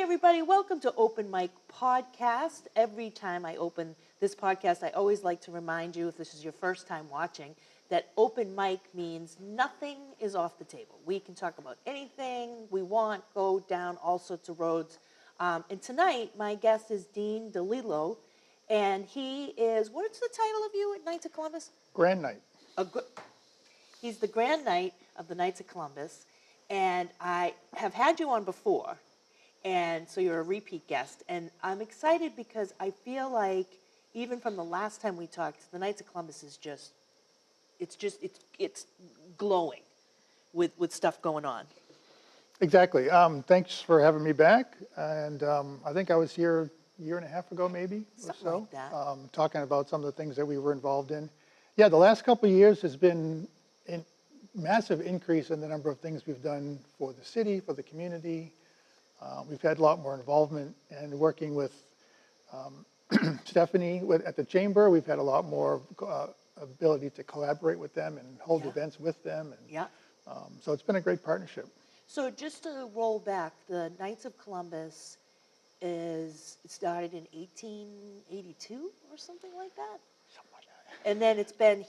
everybody. Welcome to Open Mic Podcast. Every time I open this podcast, I always like to remind you, if this is your first time watching, that open mic means nothing is off the table. We can talk about anything we want, go down all sorts of roads. And tonight, my guest is Dean DiLillo, and he is, what's the title of you at Knights of Columbus? Grand Knight. He's the Grand Knight of the Knights of Columbus, and I have had you on before, and so you're a repeat guest, and I'm excited because I feel like even from the last time we talked, the Knights of Columbus is it's glowing with stuff going on. Exactly. Thanks for having me back. And I think I was here a year and a half ago, maybe, Something or so, like that. talking about some of the things that we were involved in. Yeah, the last couple of years has been a massive increase in the number of things we've done for the city, for the community. We've had a lot more involvement, and working with Stephanie at the Chamber, we've had a lot more ability to collaborate with them and hold events with them. And, so it's been a great partnership. So just to roll back, the Knights of Columbus it started in 1882 or something like that? Something like that. And then it's been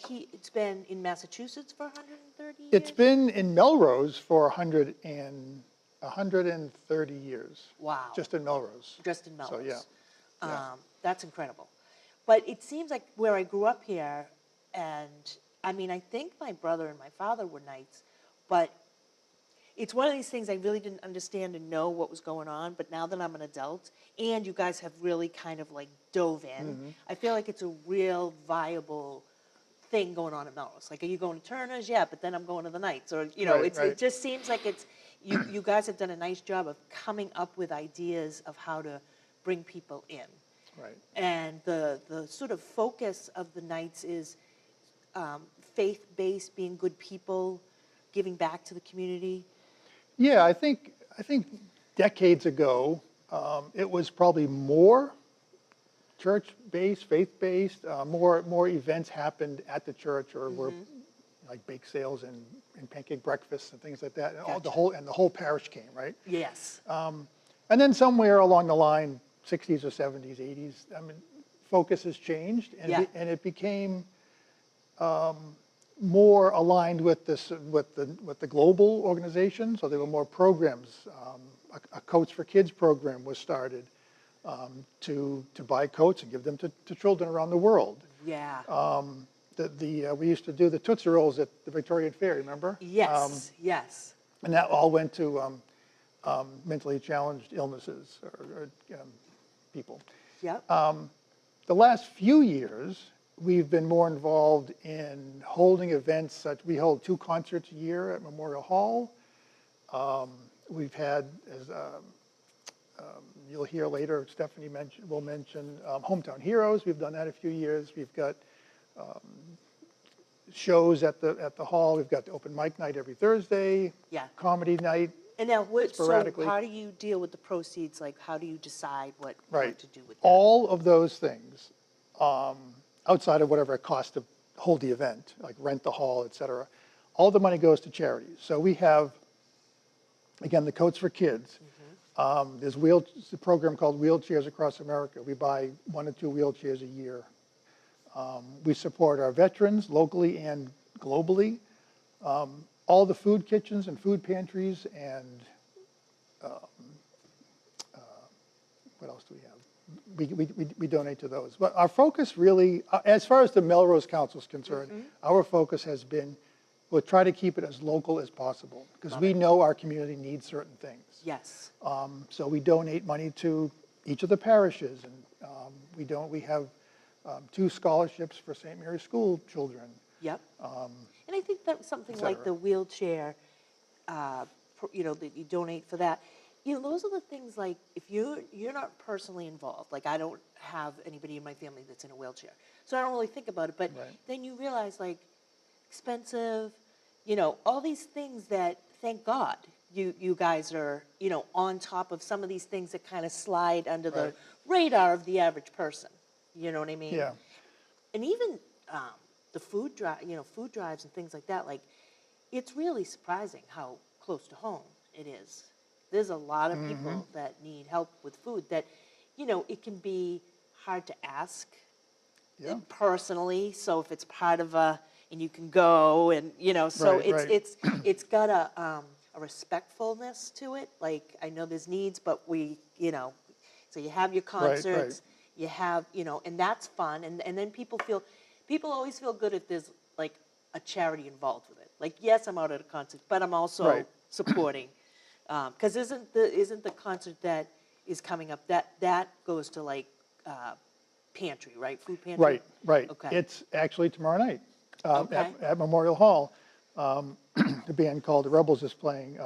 in Massachusetts for 130 years? It's been in Melrose for 130 years. Wow. Just in Melrose. Just in Melrose. So, yeah. That's incredible. But it seems like where I grew up here, and I mean, I think my brother and my father were Knights, but it's one of these things I really didn't understand and know what was going on, but now that I'm an adult, and you guys have really kind of like dove in, I feel like it's a real viable thing going on at Melrose. Like, are you going to Turner's? Yeah, but then I'm going to the Knights. Or, you know, Right. It just seems like you guys have done a nice job of coming up with ideas of how to bring people in. Right. And the sort of focus of the Knights is faith-based, being good people, giving back to the community. Yeah, I think decades ago, it was probably more church-based, faith-based. More events happened at the church, or were like bake sales and pancake breakfasts and things like that. And Gotcha. the whole parish came, right? Yes. And then somewhere along the line, 60s or 70s, 80s, I mean, focus has changed, and it became more aligned with the global organization. So there were more programs. A Coats for Kids program was started to buy coats and give them to children around the world. Yeah. We used to do the Tootsie Rolls at the Victorian Fair, remember? Yes. Yes. And that all went to mentally challenged illnesses or people. Yep. The last few years, we've been more involved in holding events such, we hold 2 concerts a year at Memorial Hall. We've had, as you'll hear later, Stephanie will mention Hometown Heroes. We've done that a few years. We've got shows at the hall. We've got the open mic night every Thursday. Yeah. Comedy night. And now, sporadically. so how do you deal with the proceeds? Like, how do you decide what to do with that? All of those things, outside of whatever it costs to hold the event, like rent the hall, et cetera, all the money goes to charities. So we have, again, the Coats for Kids. There's a program called Wheelchairs Across America. We buy 1 or 2 wheelchairs a year. We support our veterans locally and globally. All the food kitchens and food pantries, and what else do we have? We donate to those. But our focus really, as far as the Melrose Council is concerned, our focus has been, we'll try to keep it as local as possible, because we know our community needs certain things. Yes. So we donate money to each of the parishes, and we have 2 scholarships for St. Mary's School children. Yep. And I think that something like the wheelchair, that you donate for that. Those are the things, like, if you're not personally involved, like I don't have anybody in my family that's in a wheelchair, so I don't really think about it, but then you realize, like, expensive, all these things that, thank God, you guys are, on top of some of these things that kind of slide under the radar of the average person. You know what I mean? Yeah. And even the food drives and things like that, like, it's really surprising how close to home it is. There's a lot of people that need help with food that, it can be hard to ask personally. So if it's part of and you can go and, so Right, right. it's got a respectfulness to it. Like, I know there's needs, but so you have your concerts, you have, and that's fun. And then people always feel good if there's like a charity involved with it. Like, yes, I'm out at a concert, but I'm also supporting. Because isn't the concert that is coming up, that goes to like pantry, right? Food pantry? Right. Okay. It's actually tomorrow night Okay. at Memorial Hall. The band called The Rebels is playing,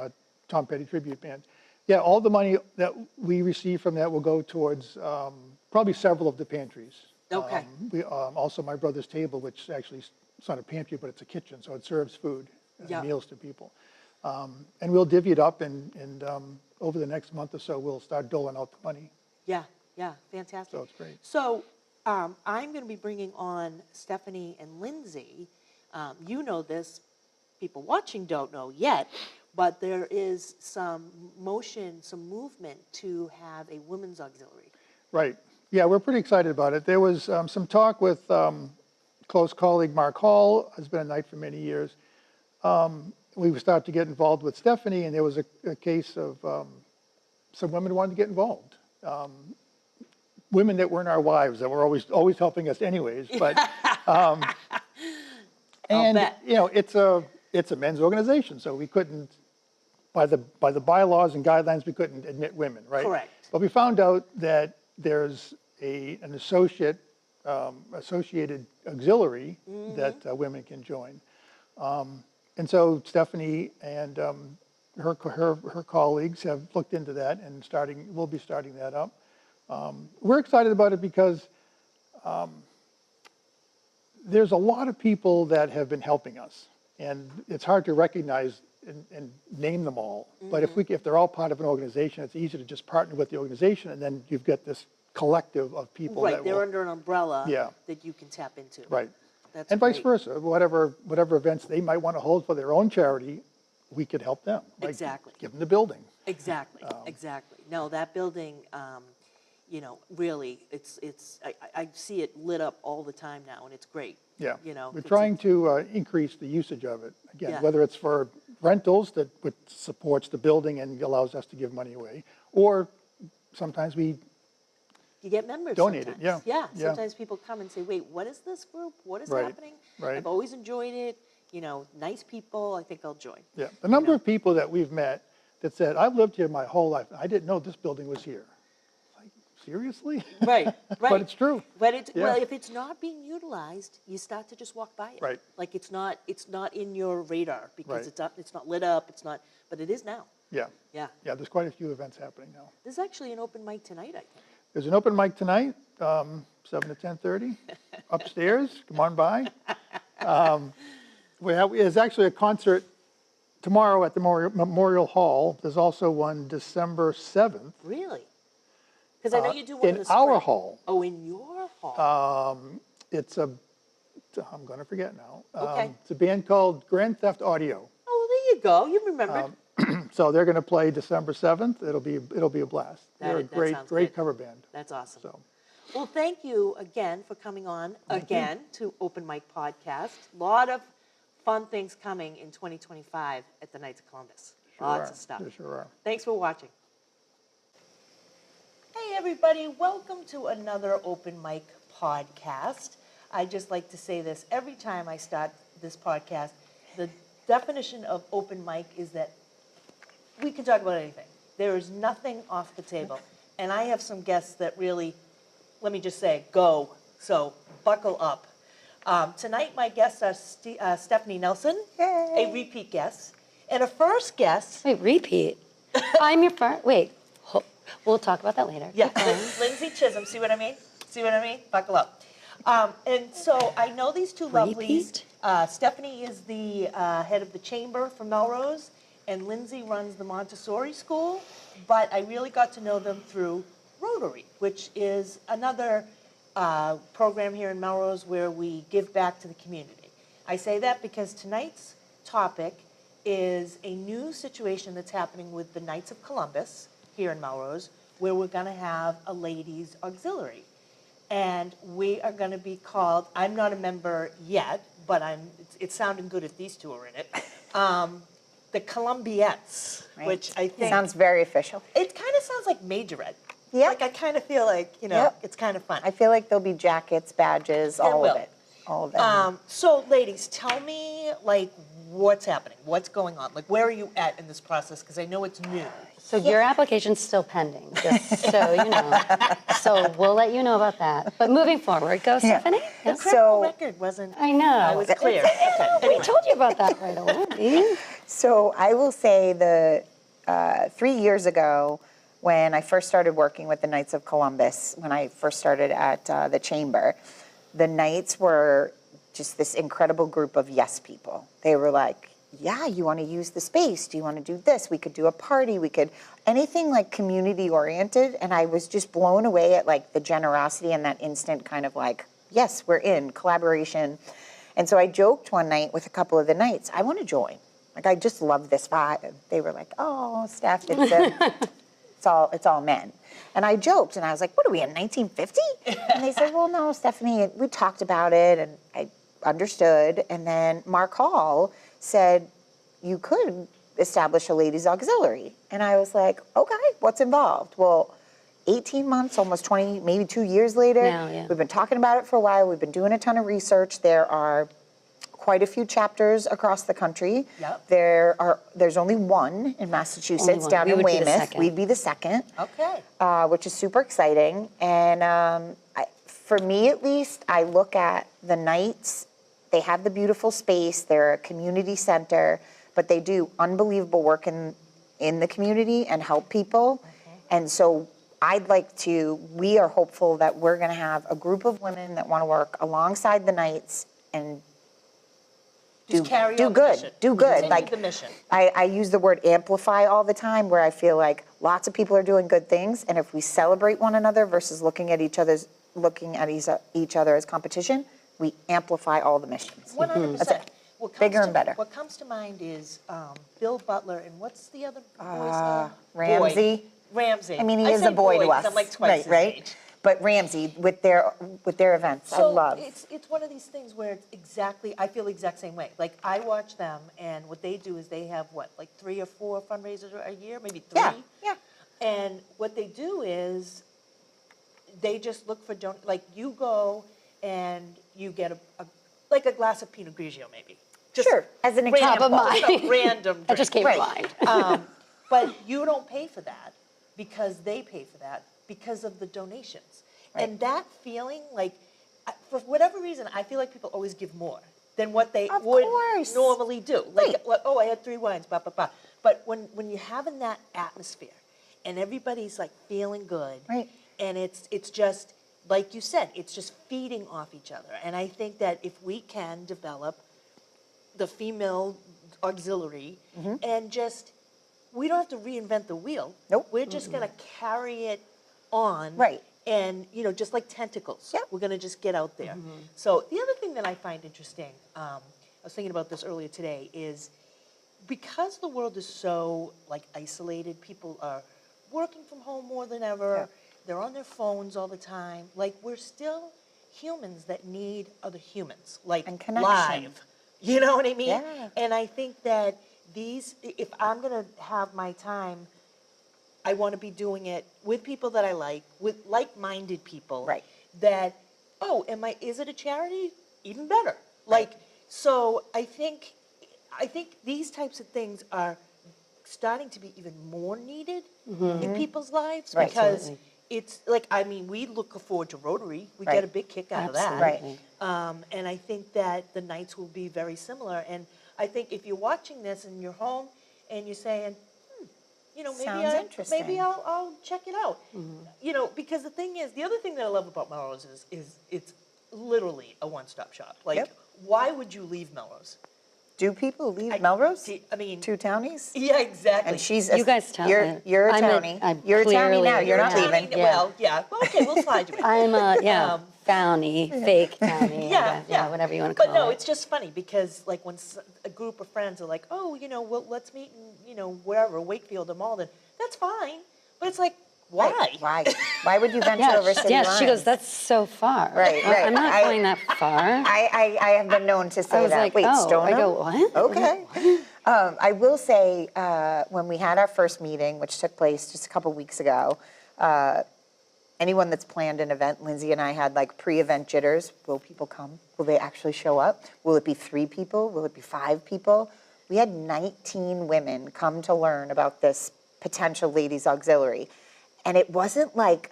Tom Petty tribute band. Yeah, all the money that we receive from that will go towards probably several of the pantries. Okay. Also, my brother's table, which actually it's not a pantry, but it's a kitchen, so it serves food and meals to people. And we'll divvy it up, and over the next month or so, we'll start doling out the money. Yeah, fantastic. So it's great. So I'm going to be bringing on Stephanie and Lindsay. You know this, people watching don't know yet, but there is some movement to have a women's auxiliary. Right. Yeah, we're pretty excited about it. There was some talk with close colleague Mark Hall, has been a Knight for many years. We started to get involved with Stephanie, and there was a case of some women wanted to get involved. Women that weren't our wives, that were always helping us anyways. But and it's a men's organization, so we couldn't, by the bylaws and guidelines, we couldn't admit women, right? Correct. But we found out that there's an associated auxiliary that women can join. And so Stephanie and her colleagues have looked into that, and we'll be starting that up. We're excited about it because there's a lot of people that have been helping us, and it's hard to recognize and name them all. But if they're all part of an organization, it's easy to just partner with the organization, and then you've got this collective of people. Right, they're under an umbrella that you can tap into. Right. That's and great. vice versa. Whatever events they might want to hold for their own charity, we could help them. Like Exactly. give them the building. Exactly. No, that building, really, I see it lit up all the time now, and it's great. Yeah. We're trying to increase the usage of it. Again, whether it's for rentals which supports the building and allows us to give money away, or sometimes you get members donate sometimes. it, yeah. Sometimes people come and say, wait, what is this group? What is happening? Right. I've always enjoyed it. Nice people. I think I'll join. Yeah. The number of people that we've met that said, I've lived here my whole life. I didn't know this building was here. Like, seriously? Right. But it's true. But well, if it's not being utilized, you start to just walk by it. Right. Like it's not in your radar because it's not lit up. But it is now. Yeah. Yeah. Yeah, there's quite a few events happening now. There's actually an open mic tonight, I think. There's an open mic tonight, 7 to 10:30, upstairs. Come on by. There's actually a concert tomorrow at the Memorial Hall. There's also one December 7th. Really? Because I know you do one in the spring. In our spring. hall. Oh, in your hall. I'm going to forget now. Okay. It's a band called Grand Theft Audio. Oh, there you go. You remembered. So they're going to play December 7th. It'll be a blast. They're a great cover band. That's awesome. So. Well, thank you again for coming on to Open Mic Podcast. A lot of fun things coming in 2025 at the Knights of Columbus. Lots of stuff. There sure are. Thanks for watching. Hey, everybody. Welcome to another Open Mic Podcast. I just like to say this every time I start this podcast. The definition of open mic is that we can talk about anything. There is nothing off the table. And I have some guests that really, let me just say, go. So buckle up. Tonight, my guests are Stephanie Nelson, a repeat guest, and a first guest. Wait, repeat? I'm your first. Wait, we'll talk about that later. Yeah, Lindsay Chisholm. See what I mean? Buckle up. And so I know these two lovelies. Stephanie is the head of the chamber for Melrose, and Lindsay runs the Montessori school. But I really got to know them through Rotary, which is another program here in Melrose where we give back to the community. I say that because tonight's topic is a new situation that's happening with the Knights of Columbus here in Melrose, where we're going to have a ladies' auxiliary. And we are going to be called, I'm not a member yet, but it's sounding good if these two are in it, the Columbettes, Right. which I think... Sounds very official. It kind of sounds like majorette. Yeah. Like I kind of feel like, it's kind of fun. I feel like there'll be jackets, badges, all of it. All of it. So, ladies, tell me, like, what's happening? What's going on? Like, where are you at in this process? Because I know it's new. So your application's still pending, just so you know. So we'll let you know about that. But moving forward, go, Stephanie. The Yeah. criminal record wasn't I know. always clear. Okay, We told you about that right away. So I will say 3 years ago, when I first started working with the Knights of Columbus, when I first started at the Chamber, the Knights were just this incredible group of yes people. They were like, yeah, you want to use the space? Do you want to do this? We could do a party. We could, anything like community oriented. And I was just blown away at like the generosity and that instant kind of like, yes, we're in collaboration. And so I joked one night with a couple of the Knights, I want to join. Like, I just love this vibe. They were like, oh, Steph, it's all men. And I joked, and I was like, what are we, in 1950? And they said, well, no, Stephanie, we talked about it, and I understood. And then Mark Hall said, you could establish a ladies' auxiliary. And I was like, okay, what's involved? Well, 18 months, almost 20, maybe 2 years later, Now, yeah. we've been talking about it for a while. We've been doing a ton of research. There are quite a few chapters across the country. Yep. There's only one in Massachusetts, Only one. down We in would be the Weymouth. second. We'd be the second, Okay. which is super exciting. And for me, at least, I look at the Knights. They have the beautiful space. They're a community center, but they do unbelievable work in the community and help people. And so we are hopeful that we're going to have a group of women that want to work alongside the Knights and Just carry do on the good, mission. do good. Continue Like the mission. I use the word amplify all the time, where I feel like lots of people are doing good things, and if we celebrate one another versus looking at each other as competition, we amplify all the missions. 100%. That's it. What comes Bigger to- and better. What comes to mind is Bill Butler, and what's the other boy's name? Ramsey. Boy. Ramsey. I mean, he I is say a boy to 'cause us, I'm like twice his right? age. But Ramsey with their events, I So love. it's one of these things where it's exactly, I feel the exact same way. Like, I watch them, and what they do is they have, like 3 or 4 fundraisers a year, maybe 3? Yeah. And what they do is they just look for, like, you go and you get a glass of Pinot Grigio, maybe. Just Sure, as an random- example. Top of mind. just a random That just drink. came Right. to mind. But you don't pay for that because they pay for that because of the donations. Right. And that feeling, like, for whatever reason, I feel like people always give more than what they Of would course. normally do. Like, Right. oh, I had 3 wines, blah, blah, blah. But when you're having that atmosphere and everybody's like feeling good, Right. and it's just, like you said, it's just feeding off each other. And I think that if we can develop the female auxiliary and just, we don't have to reinvent the wheel. Nope. We're just going to carry it on. Right. And, just like tentacles. Yep. We're going to just get out there. So the other thing that I find interesting, I was thinking about this earlier today, is because the world is so, like, isolated, people are working from home more than ever. Yep. They're on their phones all the time. Like, we're still humans that need other humans, like, And connection. live. You know what I mean? Yeah. And I think that if I'm going to have my time, I want to be doing it with people that I like, with like-minded people. Right. That, is it a charity? Even better. Like, so I think these types of things are starting to be even more needed in people's lives, Right. because Absolutely. it's like, we look forward to Rotary. We Right. get a big kick out of that. Absolutely. And I think that the Knights will be very similar. And I think if you're watching this and you're home and you're saying, Sounds interesting. maybe I'll check it out. Because the thing is, the other thing that I love about Melrose is it's literally a one-stop shop. Like, Yep. why would you leave Melrose? Do people leave Melrose? I mean, Two townies? yeah, exactly. And she's You guys tell you're, me. you're a I'm townie. I'm You're a townie now. clearly- You're not yeah. leaving. Yeah. Well, yeah. Well, okay, we'll slide you in. I'm a, fake townie, whatever you want to call it. But no, it's just funny because like when a group of friends are like, oh, well, let's meet in, wherever, Wakefield or Malden, that's fine. But it's like, why? Why? Why would you venture over city lines? She goes, that's so far. Right, right. I'm not going that far. I have been known to say I was that. like, Wait, oh, Stoneham? I go, what? Okay. I will say, when we had our first meeting, which took place just a couple weeks ago, anyone that's planned an event, Lindsay and I had like pre-event jitters. Will people come? Will they actually show up? Will it be 3 people? Will it be 5 people? We had 19 women come to learn about this potential ladies auxiliary. And it wasn't like,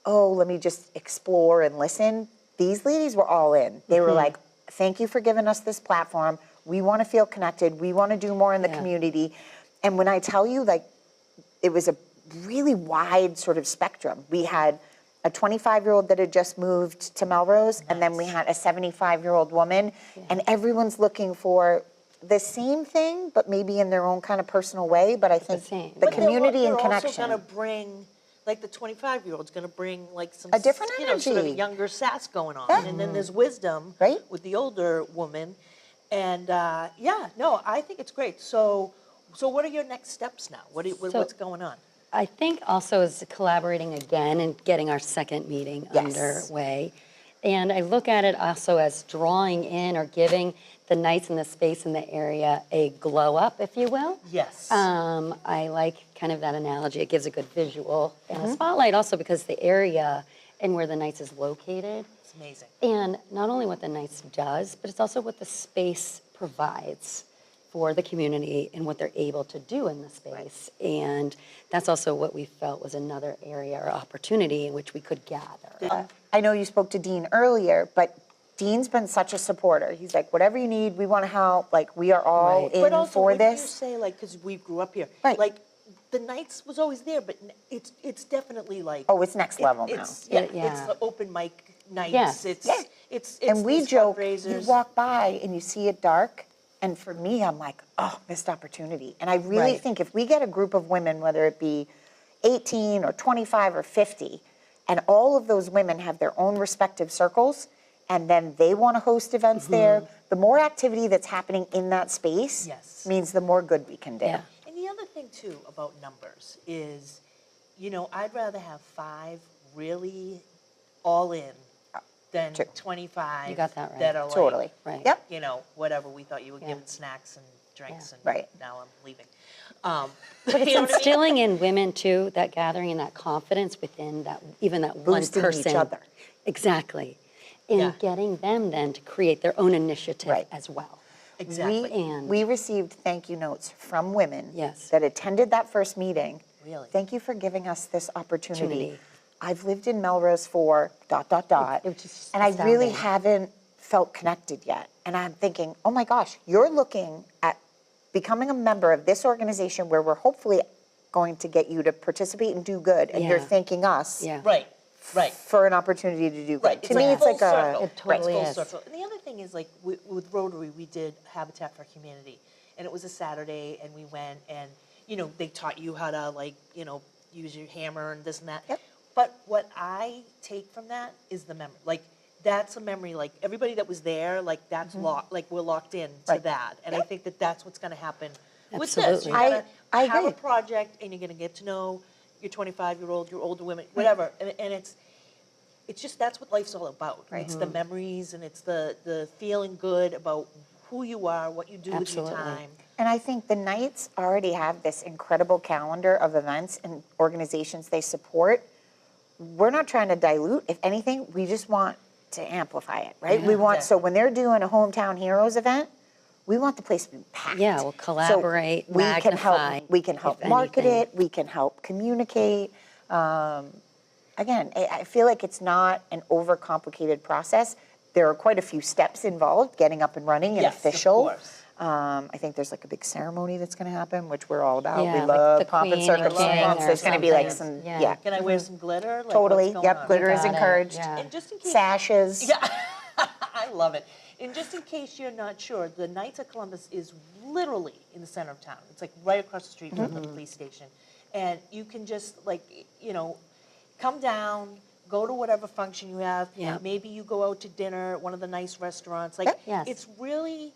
oh, let me just explore and listen. These ladies were all in. They were like, thank you for giving us this platform. We want to feel connected. We want to do more in the community. And when I tell you, like, it was a really wide sort of spectrum. We had a 25-year-old that had just moved to Melrose, and then we had a 75-year-old woman, and everyone's looking for the same thing, but maybe in their own kind of personal way. But I think the community and connection. They're also going to bring, like the 25-year-old's going to bring like some a different sort of energy. younger sass going on, and then there's wisdom with the older woman, and I think it's great. So what are your next steps now? What's going on? I think also is collaborating again and getting our second meeting underway. And I look at it also as drawing in or giving the nights and the space in the area a glow up, if you will. Yes. I like kind of that analogy. It gives a good visual and a spotlight also because the area and where the Knights is located. It's amazing. And not only what the Knights does, but it's also what the space provides for the community and what they're able to do in the space. And that's also what we felt was another area or opportunity in which we could gather. I know you spoke to Dean earlier, but Dean's been such a supporter. He's like, whatever you need, we want to help. Like, we are all in but also, for wouldn't this. you say, like, because we grew up here, Right. like, the Knights was always there, but it's definitely like... Oh, it's next level now. It's the open mic nights. Yes. It's And we these joke, you fundraisers. walk by and you see it dark, and for me, I'm like, oh, missed opportunity. And I really think if we get a group of women, whether it be 18 or 25 or 50, and all of those women have their own respective circles, and then they want to host events there, the more activity that's happening in that space means the more good we can do. Yeah. And the other thing, too, about numbers is, I'd rather have 5 really all in than 25 You got that right. that are like, Totally. Right. Yep. whatever we thought you were giving snacks and drinks, and Right. now I'm leaving. But it's you know what I mean? instilling in women too, that gathering and that confidence within that, even that one Boosting person. each other. Exactly. And getting them then to create their own initiative as well. Exactly. We received thank you notes from women Yes. that attended that first meeting. Really? Thank you for giving us this opportunity. Opportunity. I've lived in Melrose for ... It was just and I really astounding. haven't felt connected yet. And I'm thinking, oh my gosh, you're looking at becoming a member of this organization where we're hopefully going to get you to participate and do good. And you're Yeah. thanking us Yeah. Right. for an opportunity to do good. Right. To me, it's full like a... circle. It totally Full is. circle. And the other thing is, like, with Rotary, we did Habitat for Humanity. And it was a Saturday, and we went, and, they taught you how to, like, use your hammer and this and that. Yep. But what I take from that is the memory. Like, that's a memory. Like, everybody that was there, like, that's locked. Like, we're locked in to that. And I think that that's what's going to happen with this. Absolutely. You're going to I have a agree. project, and you're going to get to know your 25-year-old, your older women, whatever. And it's just, that's what life's all about. It's the memories, and it's the feeling good about who you are, what you do with your Absolutely. time. And I think the Knights already have this incredible calendar of events and organizations they support. We're not trying to dilute. If anything, we just want to amplify it, right? We want, so when they're doing a Hometown Heroes event, we want the place to be packed. Yeah, we'll collaborate, so we can magnify, help. We can help if market anything. it. We can help communicate. Again, I feel like it's not an overcomplicated process. There are quite a few steps involved, getting up and running and Yes, of official. course. I think there's like a big ceremony that's going to happen, which we're all about. Yeah, we like love the pomp and queen or circumstance. king or There's going to be like something. some, Yeah. Can I wear some glitter? Like, totally. what's going Yep, on? glitter is Got it, encouraged. yeah. And just in case. Sashes. Yeah, I love it. And just in case you're not sure, the Knights of Columbus is literally in the center of town. It's like right across the street from the police station. And you can just like, come down, go to whatever function you have. Yeah. Maybe you go out to dinner at one of the nice restaurants. Like, Yes. it's really,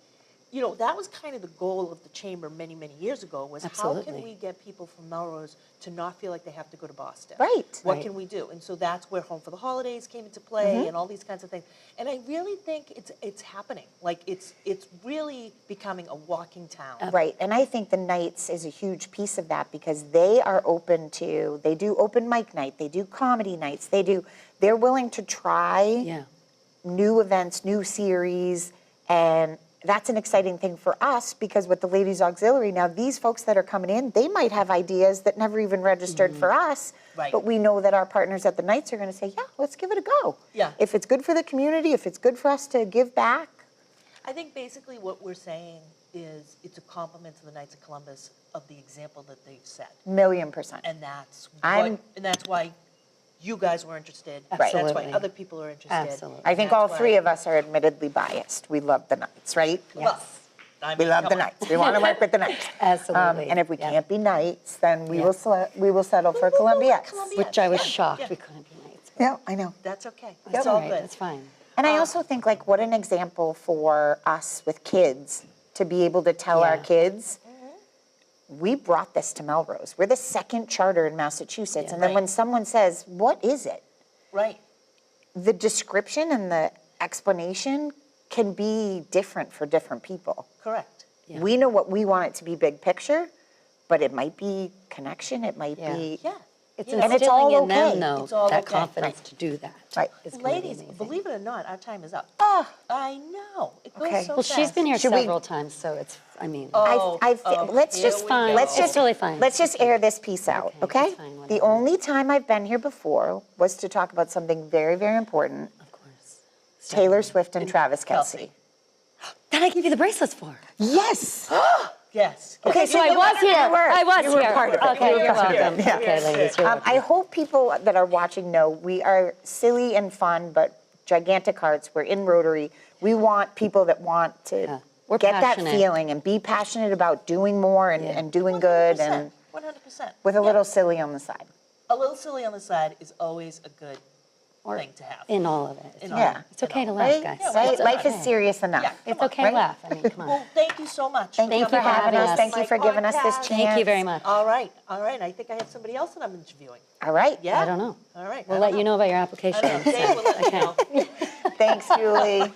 that was kind of the goal of the chamber many, many years ago was how Absolutely. can we get people from Melrose to not feel like they have to go to Boston? Right. What Right. can we do? And so that's where Home for the Holidays came into play and all these kinds of things. And I really think it's happening. Like it's really becoming a walking town. Right, and I think the Knights is a huge piece of that because they are open to, they do open mic night, they do comedy nights, they're willing to try Yeah. new events, new series, and that's an exciting thing for us because with the Ladies Auxiliary, now these folks that are coming in, they might have ideas that never even registered for us, Right. but we know that our partners at the Knights are gonna say, yeah, let's give it a go. Yeah. If it's good for the community, if it's good for us to give back, I think basically what we're saying is it's a compliment to the Knights of Columbus of the example that they've set. 1,000,000%. And that's I'm- that's why you guys were interested. Right. That's why Absolutely. other people are interested. Absolutely. I think That's all why- three of us are admittedly biased. We love the Knights, right? Well, I We mean, love come the on. Knights. We want to work with the Knights. Absolutely. And if we Yeah. can't be Knights, then we Yeah. will settle for Columbettes. Columbettes. Which I was Yeah, shocked yeah. we couldn't be Knights. Yeah, I know. That's okay. That's It's all all right, good. that's fine. And I also think like what an example for us with kids to be able to tell our Yeah. kids, we brought this to Melrose. We're the second charter in Massachusetts. Yeah. And then Right. when someone says, what is it? Right. The description and the explanation can be different for different people. Correct. Yeah. We know what we want it to be big picture, but it might be connection, it might Yeah. be. Yeah. It's You know, And it's all instilling in okay. them, though, It's all that okay. confidence to do that. Right. is gonna be Ladies, amazing. believe it or not, our time is up. Oh, I know. It goes Okay. so Well, she's been here Should we- several times, so it's, I mean, Oh, let's here just we fine. go. let's just It's totally fine. Let's just air this piece out, Okay, okay? it's fine, The whatever. only time I've been here before was to talk about something very, very important: of course. Taylor Swift and Travis Kelsey. Kelce. That I give you the bracelets for. Yes. Yes. Okay, So I you was were- here. you were- I was you were here. part of it. Okay, You were you're part of it. welcome. Yeah. Okay, ladies, you're welcome. I hope people that are watching know we are silly and fun, but gigantic hearts. We're in Rotary. We want people that want to Yeah. We're get that passionate. feeling and be passionate about doing more and, Yeah. and doing good and 100%. with a little silly on the side. A little silly on the side is always a good Or thing to have. in all of it. It's In fine. all Yeah. of it. It's okay to In laugh, Right? guys. Yeah, Right? It's Life is okay. serious enough. Yeah. It's Come on, okay right? to laugh. I mean, come on. Well, thank you so much. Thank you for having us. Thank you for giving us this chance. Thank you very much. All right. I think I have somebody else that I'm interviewing. All right. Yeah? I don't know. All right. We'll let you know about your application. Dave will let me Okay. know. Thanks, Julie.